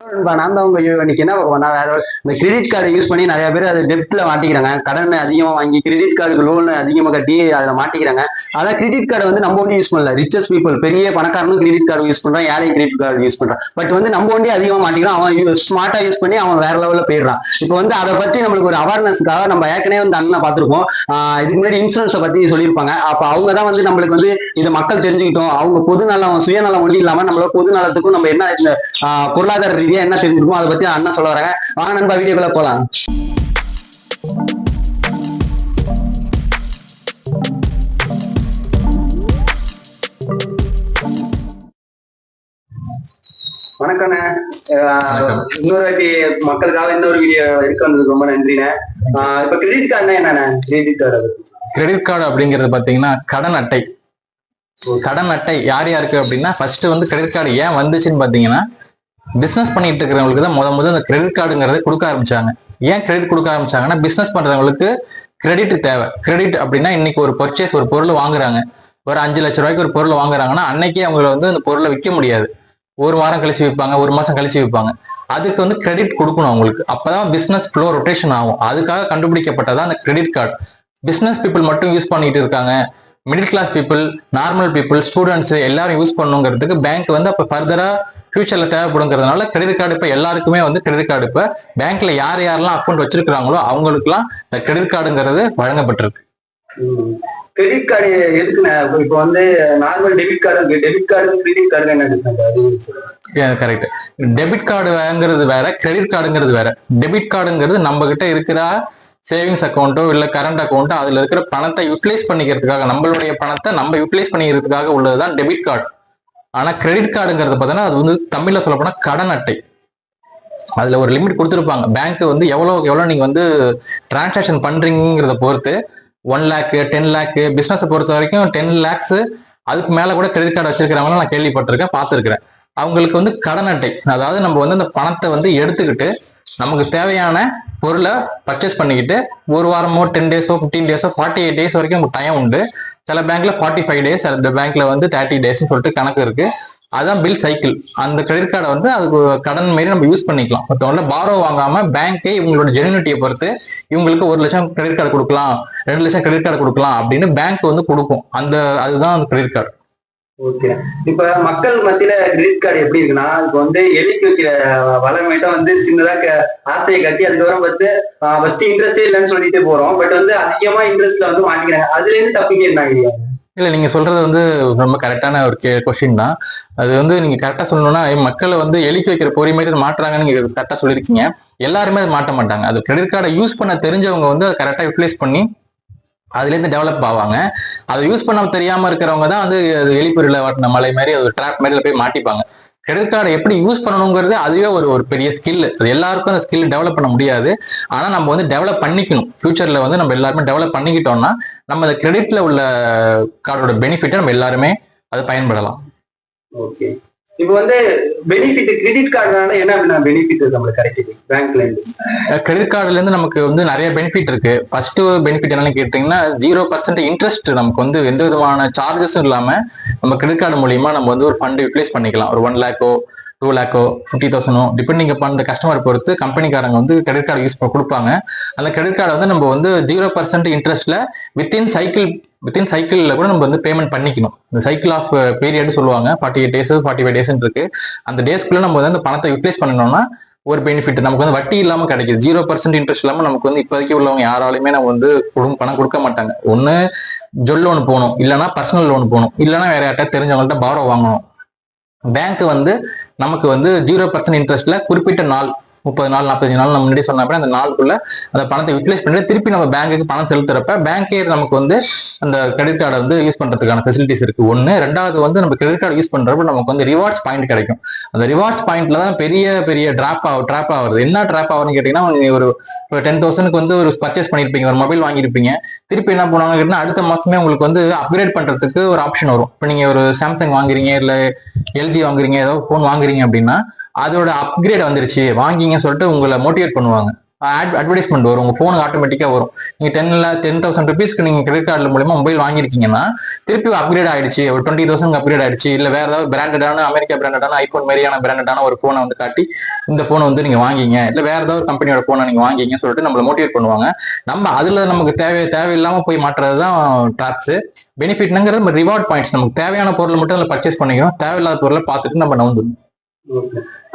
நான் தான் இன்னைக்கு என்ன பார்க்க வேற இந்த கிரெடிட் கார்டு யூஸ் பண்ணி நிறைய பேர் அதை டெப்ட்ல மாட்டிக்கிறாங்க. கடன் அதிகமா வாங்கி கிரெடிட் கார்டுக்கு லோன் அதிகமா கட்டி அதில் மாட்டிக்கிறாங்க. அதான் கிரெடிட் கார்டு வந்து நம்ம ஒண்டி யூஸ் பண்ணல. ரிச்சஸ்ட் பீப்புள் பெரிய பணக்காரனும் கிரெடிட் கார்டு யூஸ் பண்றான், ஏழை கிரெடிட் கார்டு யூஸ் பண்றான். பட் வந்து நம்ம ஒண்டி அதிகமா மாட்டிக்கிறான். அவன் ஸ்மார்ட்டா யூஸ் பண்ணி அவன் வேற லெவலில் போயிடுறான். இப்போ வந்து அதை பத்தி நம்மளுக்கு ஒரு அவேர்னஸ்க்காக நம்ம ஏற்கனவே வந்து அண்ணன் பார்த்துருப்போம். இதுக்கு முன்னாடி இன்சூரன்ஸை பத்தி சொல்லியிருப்பாங்க. அப்போ அவங்க தான் வந்து நம்மளுக்கு வந்து இதை மக்கள் தெரிஞ்சுக்கிட்டோம். அவங்க பொதுநலம் சுயநலம் ஒண்டி இல்லாம நம்மளோட பொது நலத்துக்கும் நம்ம என்ன பொருளாதார ரீதியா என்ன தெரிஞ்சிருக்கோம் அதை பத்தி அண்ணா சொல்ல வராங்க. வாங்க நண்பா வீடியோக்குள்ள போலாம். வணக்கண்ணே. இன்னொரு வாட்டி மக்களுக்காக இன்னொரு வீடியோ இருக்க வந்ததுக்கு ரொம்ப நன்றிண்ணே. இப்ப கிரெடிட் கார்டுனா என்னண்ணே? கிரெடிட் கார்டு அப்படிங்கிறது பாத்தீங்கன்னா கடன் அட்டை. கடன் அட்டை யார் யாருக்கு அப்படின்னா, ஃபர்ஸ்ட் வந்து கிரெடிட் கார்டு ஏன் வந்துச்சுன்னு பாத்தீங்கன்னா, பிசினஸ் பண்ணிட்டு இருக்கிறவங்களுக்கு தான் முதல் இந்த கிரெடிட் கார்டுங்கிறத கொடுக்க ஆரம்பிச்சாங்க. ஏன் கிரெடிட் கொடுக்க ஆரம்பிச்சாங்கன்னா, பிசினஸ் பண்றவங்களுக்கு கிரெடிட் தேவை. கிரெடிட் அப்படின்னா இன்னைக்கு ஒரு பர்ச்சேஸ், ஒரு பொருள் வாங்குறாங்க, ஒரு 5 லட்சம் ரூபாய்க்கு ஒரு பொருள் வாங்குறாங்கன்னா அன்னைக்கே அவங்களை வந்து அந்த பொருளை விற்க முடியாது. ஒரு வாரம் கழிச்சு விற்பாங்க, ஒரு மாசம் கழிச்சு விற்பாங்க. அதுக்கு வந்து கிரெடிட் கொடுக்கணும் அவங்களுக்கு. அப்பதான் பிசினஸ் ஃப்ளோ ரொட்டேஷன் ஆகும். அதுக்காக கண்டுபிடிக்கப்பட்டதான் அந்த கிரெடிட் கார்டு. பிசினஸ் பீப்புள் மட்டும் யூஸ் பண்ணிட்டு இருக்காங்க, middle class people, normal people, students எல்லாரும் யூஸ் பண்ணுங்கிறதுக்கு பேங்க் வந்து அப்ப ஃபர்தரா ஃபியூச்சர்ல தேவைப்படுங்கிறதுனால கிரெடிட் கார்டு இப்ப எல்லாருக்குமே வந்து கிரெடிட் கார்டு இப்ப பேங்க்ல யாரெல்லாம் அக்கௌண்ட் வச்சிருக்காங்களோ அவங்களுக்குலாம் இந்த கிரெடிட் கார்டுங்கிறது வழங்கப்பட்டிருக்கு. கிரெடிட் கார்டு எதுக்குண்ணே? இப்போ வந்து நார்மல் டெபிட் கார்டு இருக்கு. டெபிட் கார்டு கிரெடிட் கார்டு என்ன? கரெக்ட். டெபிட் கார்டு வாங்குறது வேற, கிரெடிட் கார்டுங்கிறது வேற. டெபிட் கார்டுங்கிறது நம்ம கிட்ட இருக்கிற சேவிங்ஸ் அக்கௌண்ட்டோ இல்ல கரண்ட் அக்கௌண்ட்டோ அதுல இருக்கிற பணத்தை யூட்டிலைஸ் பண்ணிக்கிறதுக்காக, நம்மளுடைய பணத்தை நம்ம யூட்டிலைஸ் பண்ணிக்கிறதுக்காக உள்ளதுதான் டெபிட் கார்டு. ஆனா கிரெடிட் கார்டுங்கிறது பார்த்தீங்கன்னா அது வந்து தமிழ்ல சொல்ல போனா கடன் அட்டை. அதுல ஒரு லிமிட் கொடுத்துருப்பாங்க. பேங்க் வந்து எவ்வளவு நீங்க வந்து டிரான்சாக்ஷன் பண்றீங்கிறத பொறுத்து 1 lakh 10 lakh, பிசினஸ் பொறுத்த வரைக்கும் 10 lakhs அதுக்கு மேல கூட கிரெடிட் கார்டு வச்சிருக்கிறவங்க நான் கேள்விப்பட்டிருக்கேன், பார்த்துருக்கிறேன். அவங்களுக்கு வந்து கடன் அட்டை. அதாவது நம்ம வந்து அந்த பணத்தை வந்து எடுத்துக்கிட்டு நமக்கு தேவையான பொருளை பர்ச்சேஸ் பண்ணிக்கிட்டு ஒரு வாரமோ 10 days 15 days 48 days வரைக்கும் நமக்கு டைம் உண்டு. சில பேங்க்ல 45 days, சில பேங்க்ல வந்து 30 days சொல்லிட்டு கணக்கு இருக்கு. அதான் பில் சைக்கிள். அந்த கிரெடிட் கார்டை வந்து அதுக்கு கடன் மாரி நம்ம யூஸ் பண்ணிக்கலாம். மற்றவங்கள பாரோ வாங்காம பேங்கே இவங்களோட ஜெனுனிட்டியை பொறுத்து இவங்களுக்கு 1 லட்சம் கிரெடிட் கார்டு கொடுக்கலாம், 2 லட்சம் கிரெடிட் கார்டு கொடுக்கலாம் அப்படின்னு பேங்க் வந்து கொடுக்கும். அதுதான் அந்த கிரெடிட் கார்டு. ஓகே. இப்ப மக்கள் மத்தியில கிரெடிட் கார்டு எப்படி இருக்குன்னா, இப்ப வந்து எலிக்கு வைக்கிற வளமேட்டா வந்து சின்னதா ஆசையை கட்டி அதுக்கப்புறம் வந்து ஃபர்ஸ்ட் இன்ட்ரெஸ்டே இல்லைன்னு சொல்லிட்டு போறோம். பட் வந்து அதிகமா இன்ட்ரெஸ்ட்ல வந்து மாட்டிக்கிறாங்க. அதுல இருந்து தப்பிக்க என்ன ஐடியா? இல்ல, நீங்க சொல்றது வந்து ரொம்ப கரெக்டான ஒரு கொஸ்டின் தான். அது வந்து நீங்க கரெக்டா சொல்லணும்னா, மக்களை வந்து எலிக்கு வைக்கிற பொறிமையை மாட்டுறாங்கன்னு நீங்க கரெக்டா சொல்லியிருக்கீங்க. எல்லாருமே அது மாட்ட மாட்டாங்க. அது கிரெடிட் கார்டை யூஸ் பண்ண தெரிஞ்சவங்க வந்து அதை கரெக்டா யூட்டிலைஸ் பண்ணி அதுல இருந்து டெவலப் ஆவாங்க. அதை யூஸ் பண்ண தெரியாம இருக்கிறவங்க தான் வந்து எலிப்பொறியில வாட்டின மலை மாதிரி ஒரு ட்ராப் மாதிரி போய் மாட்டிப்பாங்க. கிரெடிட் கார்டை எப்படி யூஸ் பண்ணணுங்கிறது அதுவே ஒரு பெரிய ஸ்கில். அது எல்லாருக்கும் அந்த ஸ்கில் டெவலப் பண்ண முடியாது. ஆனா நம்ம வந்து டெவலப் பண்ணிக்கணும். ஃபியூச்சர்ல வந்து நம்ம எல்லாருமே டெவலப் பண்ணிக்கிட்டோம்னா நம்ம அந்த கிரெடிட்ல உள்ள கார்டோட பெனிஃபிட்டை நம்ம எல்லாருமே அது பயன்படலாம். ஓகே. இப்போ வந்து பெனிஃபிட் கிரெடிட் கார்டுனால என்ன பெனிஃபிட் நம்மளுக்கு கிடைக்குது பேங்க்ல இருந்து? கிரெடிட் கார்டுல இருந்து நமக்கு வந்து நிறைய பெனிஃபிட் இருக்கு. ஃபர்ஸ்ட் பெனிஃபிட் என்னன்னு கேட்டீங்கன்னா, 0% இன்ட்ரெஸ்ட். நமக்கு வந்து எந்த விதமான சார்ஜஸும் இல்லாம நம்ம கிரெடிட் கார்டு மூலியமா நம்ம வந்து ஒரு ஃபண்ட் யூட்டிலைஸ் பண்ணிக்கலாம். ஒரு 1 lakh 2 lakh 50,000 டிபெண்டிங் அப்பான் அந்த கஸ்டமர் பொறுத்து கம்பெனிக்காரங்க வந்து கிரெடிட் கார்டு யூஸ் கொடுப்பாங்க. அந்த கிரெடிட் கார்டை வந்து நம்ம வந்து 0% இன்ட்ரெஸ்ட்ல வித்தின் சைக்கிள்ல கூட நம்ம வந்து பேமெண்ட் பண்ணிக்கணும். இந்த சைக்கிள் ஆஃப் பீரியட் சொல்லுவாங்க. 48 days 45 days இருக்கு. அந்த டேஸ்க்குள்ள நம்ம வந்து அந்த பணத்தை யூட்டிலைஸ் பண்ணணும்னா ஒரு பெனிஃபிட் நமக்கு வந்து வட்டி இல்லாம கிடைக்குது. 0% இன்ட்ரெஸ்ட் இல்லாம நமக்கு வந்து இப்போதைக்கு உள்ளவங்க யாராலுமே நம்ம வந்து பணம் கொடுக்க மாட்டாங்க. ஒண்ணு ஜொல் லோன் போகணும், இல்லைன்னா பர்சனல் லோன் போகணும், இல்லைன்னா வேற யார்ட்ட தெரிஞ்சவங்கள்ட்ட பாரோ வாங்கணும். பேங்க் வந்து நமக்கு வந்து 0% இன்ட்ரெஸ்ட்ல குறிப்பிட்ட நாள் 30 நாள் 45 நாள் நம்ம முன்னாடி சொன்ன அந்த நாளுக்குள்ள அந்த பணத்தை யூட்டிலைஸ் பண்ணிட்டு திருப்பி நம்ம பேங்க்குக்கு பணம் செலுத்துறப்ப பேங்கே நமக்கு வந்து அந்த கிரெடிட் கார்டை வந்து யூஸ் பண்றதுக்கான ஃபெசிலிட்டிஸ் இருக்கு. ஒண்ணு. ரெண்டாவது வந்து நம்ம கிரெடிட் கார்டு யூஸ் பண்றப்ப நமக்கு வந்து ரிவார்ட்ஸ் பாயிண்ட் கிடைக்கும். அந்த ரிவார்ட்ஸ் பாயிண்ட்ல தான் பெரிய ட்ராப் ஆகுது. என்ன ட்ராப் ஆகுதுன்னு கேட்டீங்கன்னா, நீங்க ஒரு 10,000க்கு வந்து ஒரு பர்ச்சேஸ் பண்ணிருப்பீங்க, ஒரு மொபைல் வாங்கியிருப்பீங்க. திருப்பி என்ன பண்ணுவாங்க கேட்டீங்கன்னா, அடுத்த மாசமே உங்களுக்கு வந்து அப்கிரேட் பண்றதுக்கு ஒரு ஆப்ஷன் வரும். இப்போ நீங்க ஒரு சாம்சங் வாங்குறீங்க, இல்ல எல்ஜி வாங்குறீங்க, ஏதோ போன் வாங்குறீங்க அப்படின்னா அதோட அப்கிரேட் வந்துருச்சு வாங்கிங்கன்னு சொல்லிட்டு உங்களை மோட்டிவேட் பண்ணுவாங்க. அட்வர்டைஸ்மெண்ட் வரும் உங்க போனுக்கு ஆட்டோமேட்டிக்கா வரும். நீங்க 10,000 ருபீஸ்க்கு நீங்க கிரெடிட் கார்டு மூலமா மொபைல் வாங்கிருக்கீங்கன்னா திருப்பி அப்கிரேட் ஆயிடுச்சு, ஒரு 20,000 அப்கிரேட் ஆயிடுச்சு, இல்ல வேற ஏதாவது பிராண்டடான அமெரிக்கா பிராண்டடான ஐபோன் மாதிரியான பிராண்டடான ஒரு போனை வந்து காட்டி இந்த போனை வந்து நீங்க வாங்கிங்க, இல்ல வேற ஏதாவது கம்பெனியோட போனை நீங்க வாங்கிங்கன்னு சொல்லிட்டு நம்மள மோட்டிவேட் பண்ணுவாங்க. நம்ம அதுல நமக்கு தேவையில்லாம போய் மாற்றுறதுதான் டாப்ஸ். பெனிஃபிட்ங்கிறது நம்ம ரிவார்ட் பாயிண்ட்ஸ், நமக்கு தேவையான பொருளை மட்டும் அதில் பர்ச்சேஸ் பண்ணிக்கணும், தேவையில்லாத பொருளை பார்த்துட்டு நம்ம நவுந்துடும்.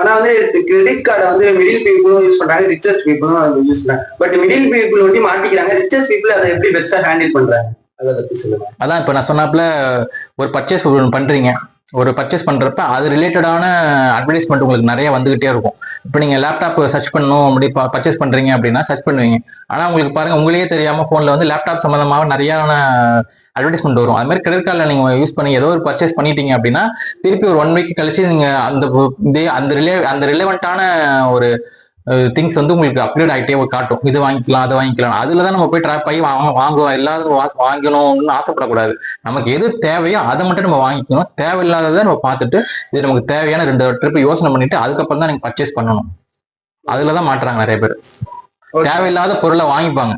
ஆனா வந்து கிரெடிட் கார்டை வந்து மிடில் பீப்புளும் யூஸ் பண்றாங்க, ரிச்சஸ்ட் பீப்புளும் யூஸ் பண்றாங்க. பட் மிடில் பீப்புள் வந்து மாட்டிக்கிறாங்க, ரிச்சஸ்ட் பீப்புள் அதை எப்படி பெஸ்டா ஹேண்டில் பண்றாங்க அதை பத்தி சொல்லுங்க. அதான் இப்ப நான் சொன்னாப்புல ஒரு பர்ச்சேஸ் பண்றீங்க, ஒரு பர்ச்சேஸ் பண்றப்ப அது ரிலேட்டடான அட்வர்டைஸ்மெண்ட் உங்களுக்கு நிறைய வந்துகிட்டே இருக்கும். இப்போ நீங்க லேப்டாப் சர்ச் பண்ணணும் அப்படி பர்ச்சேஸ் பண்றீங்க அப்படின்னா சர்ச் பண்ணுவீங்க. ஆனா உங்களுக்கு பாருங்க உங்களையே தெரியாம போன்ல வந்து லேப்டாப் சம்பந்தமாக நிறைய அட்வர்டைஸ்மெண்ட் வரும். அது மாதிரி கிரெடிட் கார்டில் நீங்க யூஸ் பண்ணி ஏதோ ஒரு பர்ச்சேஸ் பண்ணிட்டீங்க அப்படின்னா திருப்பி ஒரு 1 வீக் கழிச்சு நீங்க அந்த ரிலேவெண்டான ஒரு திங்ஸ் வந்து உங்களுக்கு அப்கிரேட் ஆகிட்டே காட்டும். இது வாங்கிக்கலாம் அதை வாங்கிக்கலாம். அதுலதான் நம்ம போய் ட்ராப் ஆகி வாங்குவோம். எல்லாரும் வாங்கணும்னு ஆசைப்படக்கூடாது. நமக்கு எது தேவையோ அதை மட்டும் நம்ம வாங்கிக்கணும், தேவையில்லாததை நம்ம பார்த்துட்டு இது நமக்கு தேவையான 2 ட்ரிப் யோசனை பண்ணிட்டு அதுக்கப்புறம் தான் நீங்க பர்ச்சேஸ் பண்ணணும். அதுலதான் மாட்டுறாங்க நிறைய பேர். தேவையில்லாத பொருளை வாங்கிப்பாங்க,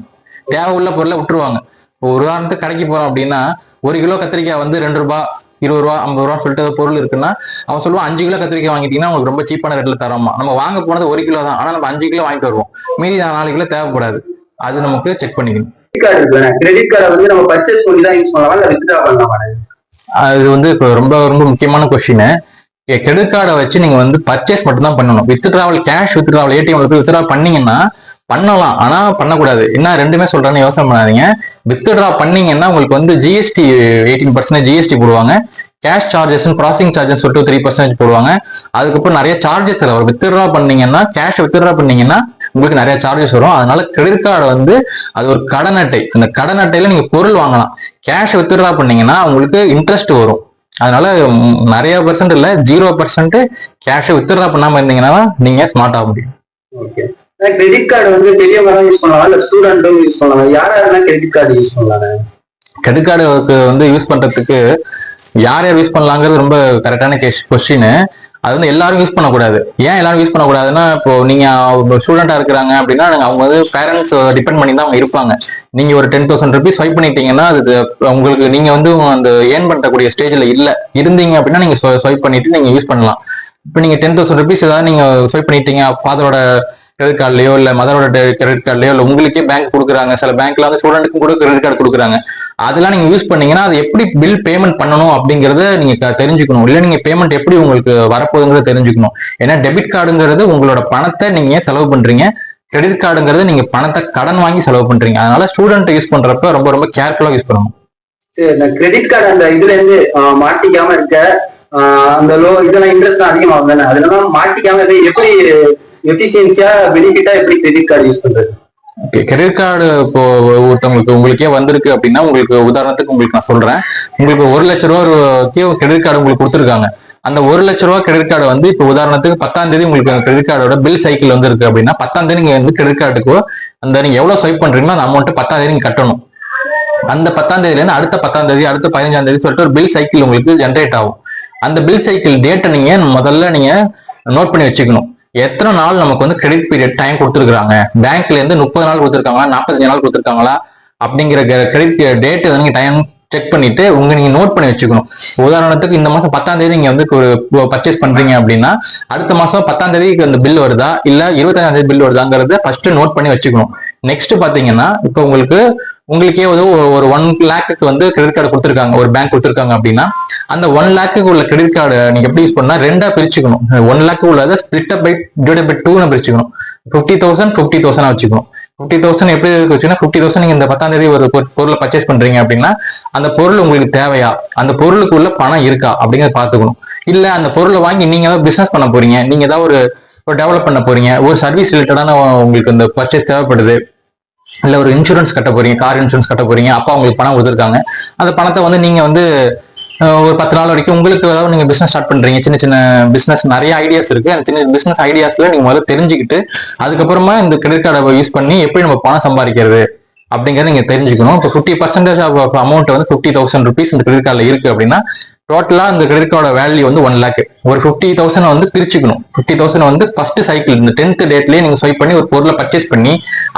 தேவை உள்ள பொருளை விட்டுருவாங்க. ஒரு உதாரணத்துக்கு கடைக்கு போறோம் அப்படின்னா 1 கிலோ கத்திரிக்காய் வந்து 2 ரூபாய் 20 ரூபா 50 ரூபா சொல்லிட்டு பொருள் இருக்குன்னா அவன் சொல்லுவான் 5 கிலோ கத்திரிக்காய் வாங்கிட்டீங்கன்னா உங்களுக்கு ரொம்ப சீப்பான ரேட்ல தரோமா. நம்ம வாங்க போனது 1 கிலோ தான், ஆனா நம்ம 5 கிலோ வாங்கிட்டு வருவோம், மீதி 4 கிலோ தேவைப்படாது. அது நமக்கு செக் பண்ணிக்கணும். கிரெடிட் கார்டை வந்து நம்ம பர்ச்சேஸ் பண்ணி தான் யூஸ் பண்ணலாம், இல்ல வித்ட்ரா பண்ணலாமா? அது வந்து ரொம்ப ரொம்ப முக்கியமான கொஸ்டின். கிரெடிட் கார்டை வச்சு நீங்க வந்து பர்ச்சேஸ் மட்டும் தான் பண்ணணும். வித்ட்ராவல் கேஷ் வித்ட்ராவல் ஏடிஎம்ல போய் வித்ட்ரா பண்ணீங்கன்னா பண்ணலாம், ஆனா பண்ணக்கூடாது. என்ன ரெண்டுமே சொல்றேன்னு யோசனை பண்ணாதீங்க. வித்ட்ரா பண்ணீங்கன்னா உங்களுக்கு வந்து ஜிஎஸ்டி 18% ஜிஎஸ்டி போடுவாங்க. கேஷ் சார்ஜஸ் ப்ராசஸிங் சார்ஜஸ் சொல்லிட்டு 3% போடுவாங்க. அதுக்கப்புறம் நிறைய சார்ஜஸ் வரும். வித்ட்ரா பண்ணீங்கன்னா கேஷ் வித்ட்ரா பண்ணீங்கன்னா உங்களுக்கு நிறைய சார்ஜஸ் வரும். அதனால கிரெடிட் கார்டு வந்து அது ஒரு கடன் அட்டை. அந்த கடன் அட்டையில நீங்க பொருள் வாங்கலாம். கேஷ் வித்ட்ரா பண்ணீங்கன்னா உங்களுக்கு இன்ட்ரெஸ்ட் வரும். அதனால நிறைய பெர்சன்ட் இல்ல 0% கேஷ் வித்ட்ரா பண்ணாம இருந்தீங்கன்னா நீங்க ஸ்மார்ட் ஆக முடியும். கிரெடிட் கார்டு வந்து பெரியவங்க யூஸ் பண்ணலாம், இல்ல ஸ்டூடெண்ட்டும் யூஸ் பண்ணலாம். யாரெல்லாம் கிரெடிட் கார்டு யூஸ் பண்ணலாம்? கிரெடிட் கார்டு வந்து யூஸ் பண்றதுக்கு யார் யூஸ் பண்ணலாங்கிறது ரொம்ப கரெக்டான கொஸ்டின். அது வந்து எல்லாரும் யூஸ் பண்ணக்கூடாது. ஏன் எல்லாரும் யூஸ் பண்ணக்கூடாதுன்னா, இப்போ நீங்க ஸ்டூடெண்டா இருக்கிறாங்க அப்படின்னா அவங்க வந்து பேரண்ட்ஸ் டிபெண்ட் பண்ணி தான் அவங்க இருப்பாங்க. நீங்க ஒரு 10,000 ருபீஸ் ஸ்வைப் பண்ணிட்டீங்கன்னா அது உங்களுக்கு நீங்க வந்து அந்த ஏர்ன் பண்ணக்கூடிய ஸ்டேஜ்ல இல்ல இருந்தீங்க அப்படின்னா நீங்க ஸ்வைப் பண்ணிட்டு நீங்க யூஸ் பண்ணலாம். இப்போ நீங்க 10,000 ருபீஸ் ஏதாவது நீங்க ஸ்வைப் பண்ணிட்டீங்க, ஃபாதரோட கிரெடிட் கார்டுலயோ இல்ல மதரோட கிரெடிட் கார்டுலயோ இல்ல உங்களுக்கே பேங்க் கொடுக்குறாங்க, சில பேங்க்ல வந்து ஸ்டூடெண்ட்டுக்கும் கூட கிரெடிட் கார்டு கொடுக்குறாங்க. அதெல்லாம் நீங்க யூஸ் பண்ணீங்கன்னா அது எப்படி பில் பேமெண்ட் பண்ணணும் அப்படிங்கறத நீங்க தெரிஞ்சுக்கணும். இல்ல நீங்க பேமெண்ட் எப்படி உங்களுக்கு வரப்போகுதுங்கிறத தெரிஞ்சுக்கணும். ஏன்னா டெபிட் கார்டுங்கிறது உங்களோட பணத்தை நீங்க செலவு பண்றீங்க, கிரெடிட் கார்டுங்கிறது நீங்க பணத்தை கடன் வாங்கி செலவு பண்றீங்க. அதனால ஸ்டூடெண்ட் யூஸ் பண்றப்ப ரொம்ப ரொம்ப கேர்ஃபுல்லா யூஸ் பண்ணணும். கிரெடிட் கார்டு அந்த இதுல இருந்து மாட்டிக்காம இருக்க அந்த இதெல்லாம் இன்ட்ரெஸ்ட் அதிகமாகும் தானே, அதெல்லாம் மாட்டிக்காம எப்படி எஃபிஷியன்சியா பெனிஃபிட்டா எப்படி கிரெடிட் கார்டு யூஸ் பண்றது? கிரெடிட் கார்டு இப்போ உங்களுக்கே வந்திருக்கு அப்படின்னா உங்களுக்கு உதாரணத்துக்கு உங்களுக்கு நான் சொல்றேன். உங்களுக்கு 1 லட்ச ரூபாய்க்கு கிரெடிட் கார்டு உங்களுக்கு கொடுத்துருக்காங்க. அந்த 1 லட்ச ரூபாய் கிரெடிட் கார்டு வந்து இப்போ உதாரணத்துக்கு 10ஆம் தேதி உங்களுக்கு கிரெடிட் கார்டோட பில் சைக்கிள் வந்துருக்கு அப்படின்னா 10ஆம் தேதி நீங்க வந்து கிரெடிட் கார்டுக்கு அந்த நீங்க எவ்வளவு ஸ்வைப் பண்றீங்களோ அந்த அமௌண்ட் 10ஆம் தேதி நீங்க கட்டணும். அந்த 10ஆம் தேதியில இருந்து அடுத்த 10ஆம் தேதி அடுத்த 15ஆம் தேதி சொல்லிட்டு ஒரு பில் சைக்கிள் உங்களுக்கு ஜென்ரேட் ஆகும். அந்த பில் சைக்கிள் டேட்டை நீங்க முதல்ல நீங்க நோட் பண்ணி வச்சுக்கணும். எத்தனை நாள் நமக்கு வந்து கிரெடிட் பீரியட் டைம் கொடுத்துருக்காங்க, பேங்க்ல இருந்து 30 நாள் கொடுத்துருக்காங்களா 45 நாள் கொடுத்துருக்காங்களா அப்படிங்கிற கிரெடிட் டேட் நீங்க டைம் செக் பண்ணிட்டு நீங்க நோட் பண்ணி வச்சுக்கணும். உதாரணத்துக்கு இந்த மாசம் 10ஆம் தேதி நீங்க வந்து ஒரு பர்ச்சேஸ் பண்றீங்க அப்படின்னா அடுத்த மாசம் 10ஆம் தேதிக்கு அந்த பில் வருதா இல்ல 25ஆம் தேதி பில் வருதாங்கிறத ஃபர்ஸ்ட் நோட் பண்ணி வச்சுக்கணும். நெக்ஸ்ட் பாத்தீங்கன்னா இப்போ உங்களுக்கே ஒரு 1 லேக்கு வந்து கிரெடிட் கார்டு கொடுத்துருக்காங்க, ஒரு பேங்க் கொடுத்துருக்காங்க அப்படின்னா அந்த 1 லேக்கு உள்ள கிரெடிட் கார்டு நீங்க எப்படி யூஸ் பண்ணா 2ஆ பிரிச்சுக்கணும். 1 லேக்கு உள்ளதை ஸ்பிளிட் பை டிவைடட் பை 2 பிரிச்சுக்கணும். 50,000 50,000 வச்சுக்கணும். 50,000 எப்படி வச்சுன்னா 50,000 நீங்க இந்த 10ஆம் தேதி ஒரு பொருளை பர்ச்சேஸ் பண்றீங்க அப்படின்னா அந்த பொருள் உங்களுக்கு தேவையா, அந்த பொருளுக்குள்ள பணம் இருக்கா அப்படிங்கிறத பாத்துக்கணும். இல்ல அந்த பொருளை வாங்கி நீங்க ஏதாவது பிசினஸ் பண்ண போறீங்க, நீங்க ஏதாவது ஒரு டெவலப் பண்ண போறீங்க, ஒரு சர்வீஸ் ரிலேட்டடான உங்களுக்கு அந்த பர்ச்சேஸ் தேவைப்படுது, இல்ல ஒரு இன்சூரன்ஸ் கட்ட போறீங்க, கார் இன்சூரன்ஸ் கட்ட போறீங்க, அப்பா உங்களுக்கு பணம் கொடுத்துருக்காங்க, அந்த பணத்தை வந்து நீங்க வந்து ஒரு 10 நாள் வரைக்கும் உங்களுக்கு ஏதாவது நீங்க பிசினஸ் ஸ்டார்ட் பண்றீங்க, சின்ன சின்ன பிசினஸ் நிறைய ஐடியாஸ் இருக்கு. அந்த சின்ன பிசினஸ் ஐடியாஸ்ல நீங்க முதல்ல தெரிஞ்சுக்கிட்டு அதுக்கப்புறமா இந்த கிரெடிட் கார்டை யூஸ் பண்ணி எப்படி நம்ம பணம் சம்பாதிக்கிறது அப்படிங்கறத நீங்க தெரிஞ்சுக்கணும். இப்போ 50% ஆஃப் அமௌண்ட் வந்து 50,000 ருபீஸ் இந்த கிரெடிட் கார்டில் இருக்கு அப்படின்னா டோட்டலா இந்த கிரெடிட் கார்டோட வேல்யூ வந்து 1 lakh. ஒரு 50,000 வந்து பிரிச்சுக்கணும். 50,000 வந்து ஃபர்ஸ்ட் சைக்கிள் இந்த 10th டேட்லயே நீங்க ஸ்வைப் பண்ணி ஒரு பொருளை பர்ச்சேஸ் பண்ணி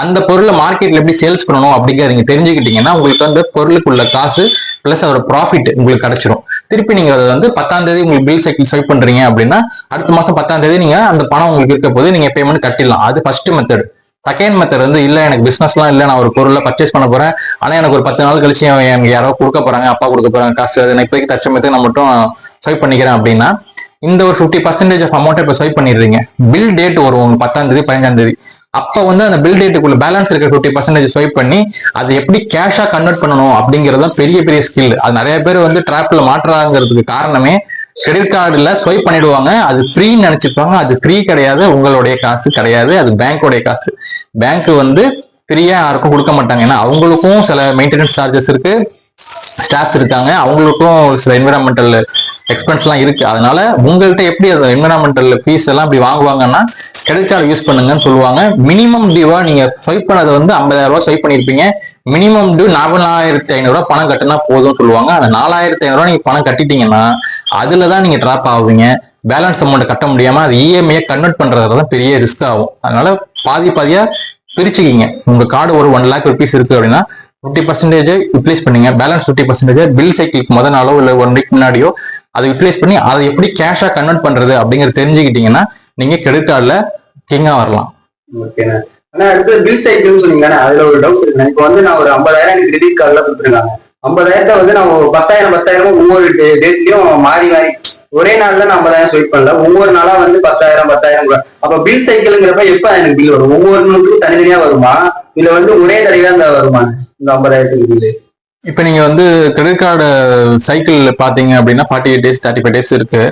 அந்த பொருளை மார்க்கெட்ல எப்படி சேல்ஸ் பண்ணணும் அப்படிங்கிறத நீங்க தெரிஞ்சுக்கிட்டீங்கன்னா உங்களுக்கு அந்த பொருளுக்குள்ள காசு பிளஸ் அதோட ப்ராஃபிட் உங்களுக்கு கிடைச்சிரும். திருப்பி நீங்க அதை வந்து 10ஆம் தேதி உங்களுக்கு பில் சைக்கிள் ஸ்வைப் பண்றீங்க அப்படின்னா அடுத்த மாசம் 10ஆம் தேதி நீங்க அந்த பணம் உங்களுக்கு இருக்க போது நீங்க பேமெண்ட் கட்டிடலாம். அது ஃபர்ஸ்ட் மெத்தட். செகண்ட் மெத்தட் வந்து இல்ல எனக்கு பிசினஸ்லாம் இல்ல, நான் ஒரு பொருளை பர்ச்சேஸ் பண்ண போறேன், ஆனா எனக்கு ஒரு 10 நாள் கழிச்சு எனக்கு யாரோ கொடுக்க போறாங்க, அப்பா கொடுக்க போறாங்க காசு, அதை இப்போதைக்கு தற்சமயத்துக்கு நான் மட்டும் ஸ்வைப் பண்ணிக்கிறேன் அப்படின்னா இந்த ஒரு 50% ஆஃப் அமௌண்ட் இப்போ ஸ்வைப் பண்ணிடுறீங்க. பில் டேட் வரும் 10ஆம் தேதி 15ஆம் தேதி. அப்ப வந்து அந்த பில் டேட்டுக்குள்ள பேலன்ஸ் இருக்கிற 50% ஸ்வைப் பண்ணி அதை எப்படி கேஷா கன்வெர்ட் பண்ணணும் அப்படிங்கிறது தான் பெரிய பெரிய ஸ்கில். அது நிறைய பேர் வந்து டிராப்ல மாற்றுறாங்கிறதுக்கு காரணமே கிரெடிட் கார்டுல ஸ்வைப் பண்ணிடுவாங்க, அது ஃப்ரீன்னு நினைச்சுப்பாங்க. அது ஃப்ரீ கிடையாது, உங்களுடைய காசு கிடையாது, அது பேங்கோடைய காசு. பேங்க் வந்து ஃப்ரீயா யாருக்கும் கொடுக்க மாட்டாங்க. ஏன்னா அவங்களுக்கும் சில மெயின்டெனன்ஸ் சார்ஜஸ் இருக்கு, ஸ்டாஃப்ஸ் இருக்காங்க, அவங்களுக்கும் சில என்விரான்மெண்டல் எக்ஸ்பென்ஸ்லாம் இருக்கு. அதனால உங்கள்கிட்ட எப்படி அந்த என்விரான்மெண்டல் ஃபீஸ் எல்லாம் இப்படி வாங்குவாங்கன்னா கிரெடிட் கார்டு யூஸ் பண்ணுங்கன்னு சொல்லுவாங்க. மினிமம் டியூவா நீங்க ஸ்வைப் பண்ணது வந்து 50,000 ரூபாய் ஸ்வைப் பண்ணிருப்பீங்க, மினிமம் டியூ 4,500 பணம் கட்டினா போதும் சொல்லுவாங்க. அந்த 4,500 நீங்க பணம் கட்டிட்டீங்கன்னா அதுலதான் நீங்க டிராப் ஆகுவீங்க. பேலன்ஸ் அமௌண்ட் கட்ட முடியாம அது இஎம்ஐ கன்வெர்ட் பண்றதுதான் பெரிய ரிஸ்க் ஆகும். அதனால பாதியா பிரிச்சுக்கிங்க. உங்க கார்டு ஒரு 1 lakh rupees இருக்கு அப்படின்னா 50% யூட்டிலைஸ் பண்ணீங்க, பேலன்ஸ் 50% பில் சைக்கிளுக்கு முதல் நாளோ இல்ல 1 week முன்னாடியோ அதை யூட்டிலைஸ் பண்ணி அதை எப்படி கேஷா கன்வெர்ட் பண்றது அப்படிங்கறது தெரிஞ்சுக்கிட்டீங்கன்னா நீங்க கிரெடிட் கார்டுல கிங்கா வரலாம். ஓகேண்ணா. ஆனா அடுத்து பில் சைக்கிள்னு சொன்னீங்கன்னா அதுல ஒரு டவுட் இருக்கு. இப்போ வந்து நான் ஒரு 50,000 கிரெடிட் கார்டுல கொடுத்துருக்காங்க. 50,000 வந்து நான் 10,000 ஒவ்வொரு டேட்லயும் மாறி ஒரே நாள்ல நான் 50,000 ஸ்வைப் பண்ணல, ஒவ்வொரு நாளா வந்து 10,000 அப்ப பில் சைக்கிள்ங்கிறப்ப எப்ப எனக்கு பில் வரும்? ஒவ்வொரு நாளுக்கும் தனித்தனியா வருமா இல்ல வந்து ஒரே தடவையா இந்த வருமா இந்த 50,000 பில்லு? இப்ப நீங்க வந்து கிரெடிட் கார்டு சைக்கிள் பாத்தீங்க அப்படின்னா 48 days 35 days இருக்கு.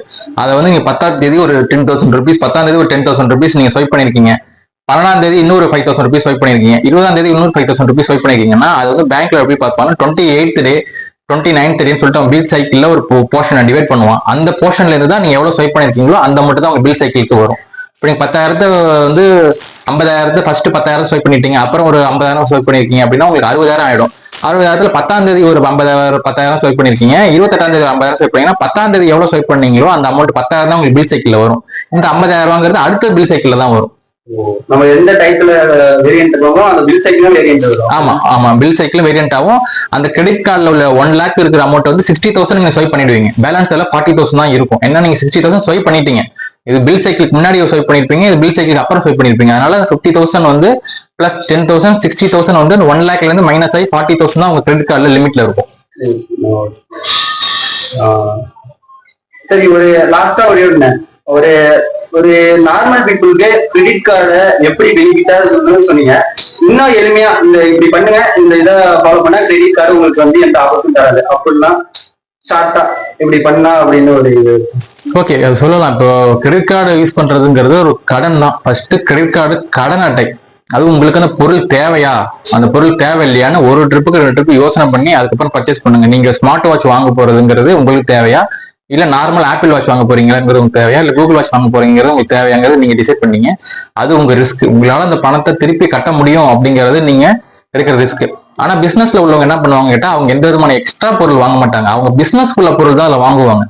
அதை வந்து நீங்க 10ஆம் தேதி ஒரு 10,000 rupees, 10ஆம் தேதி ஒரு 10,000 rupees நீங்க ஸ்வைப் பண்ணிருக்கீங்க, 12ஆம் தேதி இன்னொரு 5,000 rupees ஸ்வைப் பண்ணிருக்கீங்க, 20ஆம் தேதி இன்னொரு 5,000 rupees ஸ்வைப் பண்ணிருக்கீங்கன்னா அது வந்து பேங்க்ல எப்படி பார்ப்பாங்க 28th day 29th day சொல்லிட்டு அவன் பில் சைக்கிள்ல ஒரு போர்ஷனை டிவைட் பண்ணுவான். அந்த போர்ஷன்ல இருந்து தான் நீங்க எவ்வளவு ஸ்வைப் பண்ணிருக்கீங்களோ அந்த மட்டும் தான் உங்க பில் சைக்கிளுக்கு வரும். இப்போ நீங்க 10,000 வந்து 50,000 ஃபர்ஸ்ட் 10,000 ஸ்வைப் பண்ணிட்டீங்க, அப்புறம் ஒரு 50,000 ஸ்வைப் பண்ணிருக்கீங்க அப்படின்னா உங்களுக்கு 60,000 ஆயிடும். 60,000 10ஆம் தேதி ஒரு 10,000 ஸ்வைப் பண்ணிருக்கீங்க, 28ஆம் தேதி 50,000 ஸ்வைப் பண்ணீங்கன்னா 10ஆம் தேதி எவ்வளவு ஸ்வைப் பண்ணீங்களோ அந்த அமௌண்ட் 10,000 தான் உங்களுக்கு பில் சைக்கிள்ல வரும். இந்த 50,000 அடுத்த பில் சைக்கிள்ல தான் வரும். நம்ம எந்த டைப்ல வேரியன்ட் இருக்கோமோ அந்த பில் சைக்கிளும் வேரியன்ட் வரும். ஆமா பில் சைக்கிளும் வேரியன்ட் ஆகும். அந்த கிரெடிட் கார்டுல உள்ள 1 lakh இருக்கிற அமௌண்ட் வந்து 60,000 நீங்க ஸ்வைப் பண்ணிடுவீங்க, பேலன்ஸ் எல்லாம் 40,000 தான் இருக்கும். ஏன்னா நீங்க 60,000 ஸ்வைப் பண்ணிட்டீங்க, இது பில் சைக்கிளுக்கு முன்னாடி ஸ்வைப் பண்ணிருப்பீங்க, இது பில் சைக்கிளுக்கு அப்புறம் ஸ்வைப் பண்ணிருப்பீங்க. அதனால 50,000 வந்து பிளஸ் 10,000 60,000 வந்து 1 lakhல இருந்து மைனஸ் ஆகி 40,000 தான் உங்க கிரெடிட் கார்டுல லிமிட்ல இருக்கும். சரி, ஒரு லாஸ்டா ஒரு ஒரு நார்மல் பீப்புளுக்கு கிரெடிட் கார்டை எப்படி பெனிஃபிட்டா இருக்கணும்னு சொன்னீங்க. இன்னும் எளிமையா இந்த இப்படி பண்ணுங்க, இந்த இதை ஃபாலோ பண்ணா கிரெடிட் கார்டு உங்களுக்கு வந்து எந்த ஆபத்தும் தராது அப்படின்னா ஷார்ட்டா இப்படி பண்ணா அப்படின்னு ஒரு ஓகே சொல்லலாம். இப்போ கிரெடிட் கார்டு யூஸ் பண்றதுங்கிறது ஒரு கடன் தான். ஃபர்ஸ்ட் கிரெடிட் கார்டு கடன் அட்டை. அது உங்களுக்கு அந்த பொருள் தேவையா, அந்த பொருள் தேவை இல்லையான்னு ஒரு ட்ரிப்புக்கு 2 ட்ரிப் யோசனை பண்ணி அதுக்கப்புறம் பர்ச்சேஸ் பண்ணுங்க. நீங்க ஸ்மார்ட் வாட்ச் வாங்க போறதுங்கிறது உங்களுக்கு தேவையா, இல்ல நார்மல் ஆப்பிள் வாட்ச் வாங்க போறீங்கிறது உங்களுக்கு தேவையா, இல்ல கூகுள் வாட்ச் வாங்க போறீங்கிறது உங்களுக்கு தேவையாங்கிறது நீங்க டிசைட் பண்ணீங்க. அது உங்க ரிஸ்க். உங்களால அந்த பணத்தை திருப்பி கட்ட முடியும் அப்படிங்கறது நீங்க எடுக்கிற ரிஸ்க். ஆனா பிசினஸ்ல உள்ளவங்க என்ன பண்ணுவாங்க கேட்டா அவங்க எந்த விதமான எக்ஸ்ட்ரா பொருள் வாங்க மாட்டாங்க, அவங்க பிசினஸ்க்குள்ள பொருள் தான் அதுல வாங்குவாங்க.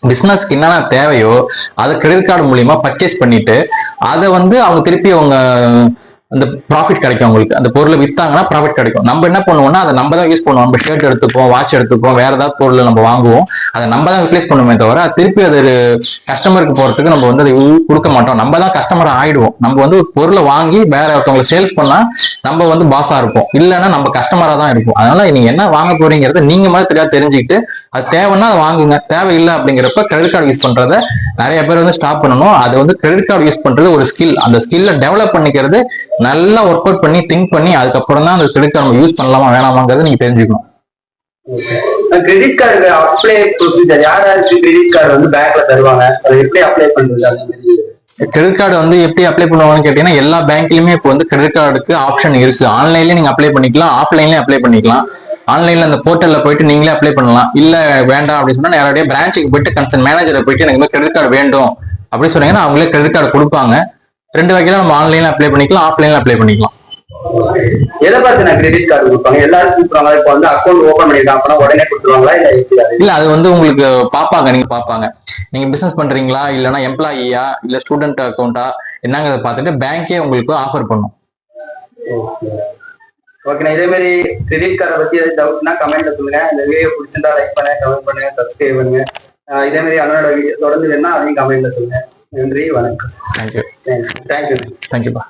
பிசினஸ்க்கு என்னென்ன தேவையோ அதை கிரெடிட் கார்டு மூலியமா பர்ச்சேஸ் பண்ணிட்டு அதை வந்து அவங்க திருப்பி அவங்க அந்த ப்ராஃபிட் கிடைக்கும். அவங்களுக்கு அந்த பொருளை வித்தாங்கன்னா ப்ராஃபிட் கிடைக்கும். நம்ம என்ன பண்ணுவோம்னா அதை நம்ம தான் யூஸ் பண்ணுவோம். நம்ம ஷர்ட் எடுத்துப்போம், வாட்ச் எடுத்துப்போம், வேற ஏதாவது பொருள் நம்ம வாங்குவோம், அதை நம்ம தான் ரிப்ளேஸ் பண்ணுவோமே தவிர திருப்பி அது கஸ்டமருக்கு போறதுக்கு நம்ம வந்து அதை கொடுக்க மாட்டோம். நம்ம தான் கஸ்டமர் ஆயிடுவோம். நம்ம வந்து ஒரு பொருளை வாங்கி வேற ஒருத்தவங்களை சேல்ஸ் பண்ணா நம்ம வந்து பாஸா இருப்போம், இல்லைன்னா நம்ம கஸ்டமரா தான் இருப்போம். அதனால நீங்க என்ன வாங்க போறீங்கிறத நீங்க மாதிரி தெரியாது தெரிஞ்சுக்கிட்டு அது தேவைன்னா அதை வாங்குங்க, தேவையில்லை அப்படிங்கிறப்ப கிரெடிட் கார்டு யூஸ் பண்றத நிறைய பேர் வந்து ஸ்டாப் பண்ணணும். அது வந்து கிரெடிட் கார்டு யூஸ் பண்றது ஒரு ஸ்கில். அந்த ஸ்கில்ல டெவலப் பண்ணிக்கிறது, நல்லா ஒர்க் அவுட் பண்ணி திங்க் பண்ணி அதுக்கப்புறம் தான் அந்த கிரெடிட் கார்டு நம்ம யூஸ் பண்ணலாமா வேணாமாங்கிறத நீங்க தெரிஞ்சுக்கணும். கிரெடிட் கார்டு அப்ளை ப்ரொசீஜர் யாராச்சும் கிரெடிட் கார்டு வந்து பேங்க்ல தருவாங்க, அதை எப்படி அப்ளை பண்றது? கிரெடிட் கார்டு வந்து எப்படி அப்ளை பண்ணுவாங்கன்னு கேட்டீங்கன்னா எல்லா பேங்க்லயுமே இப்போ வந்து கிரெடிட் கார்டுக்கு ஆப்ஷன் இருக்கு. ஆன்லைன்லயும் நீங்க அப்ளை பண்ணிக்கலாம், ஆஃப்லைன்லயும் அப்ளை பண்ணிக்கலாம். ஆன்லைன்ல அந்த போர்ட்டல்ல போயிட்டு நீங்களே அப்ளை பண்ணலாம். இல்ல வேண்டாம் அப்படின்னு சொன்னா யாருடைய பிரான்ச்சுக்கு போயிட்டு கன்சர்ன் மேனேஜரை போயிட்டு எனக்கு கிரெடிட் கார்டு வேண்டும் அப்படின்னு சொன்னீங்கன்னா அவங்களே கிரெடிட் கார்டு கொடுப்பாங்க. 2 வகையில நம்ம ஆன்லைன்ல அப்ளை பண்ணிக்கலாம், ஆஃப்லைன்ல அப்ளை பண்ணிக்கலாம். எதை பார்த்து நான் கிரெடிட் கார்டு கொடுப்பாங்க? எல்லாரும் கொடுப்பாங்க. இப்போ வந்து அக்கௌண்ட் ஓபன் பண்ணிருக்காங்க அப்படின்னா உடனே கொடுத்துருவாங்களா இல்ல எப்படி? இல்ல அது வந்து உங்களுக்கு பாப்பாங்க, நீங்க பாப்பாங்க நீங்க பிசினஸ் பண்றீங்களா இல்லைன்னா எம்ப்ளாயியா இல்ல ஸ்டூடெண்ட் அக்கௌண்டா என்னங்கிறத பார்த்துட்டு பேங்கே உங்களுக்கு ஆஃபர் பண்ணும். ஓகேண்ணா. இதே மாதிரி கிரெடிட் கார்டை பத்தி ஏதாவது டவுட்னா கமெண்ட்ல சொல்லுங்க. இந்த வீடியோ பிடிச்சிருந்தா லைக் பண்ணுங்க, கமெண்ட் பண்ணுங்க, சப்ஸ்கிரைப் பண்ணுங்க. இதே மாதிரி அண்ணனோட வீடியோ தொடர்ந்து வேணா அதையும் கமெண்ட்ல சொல்லுங்க. நன்றி, வணக்கம். தேங்க்யூ. தேங்க்யூ. தேங்க்யூப்பா.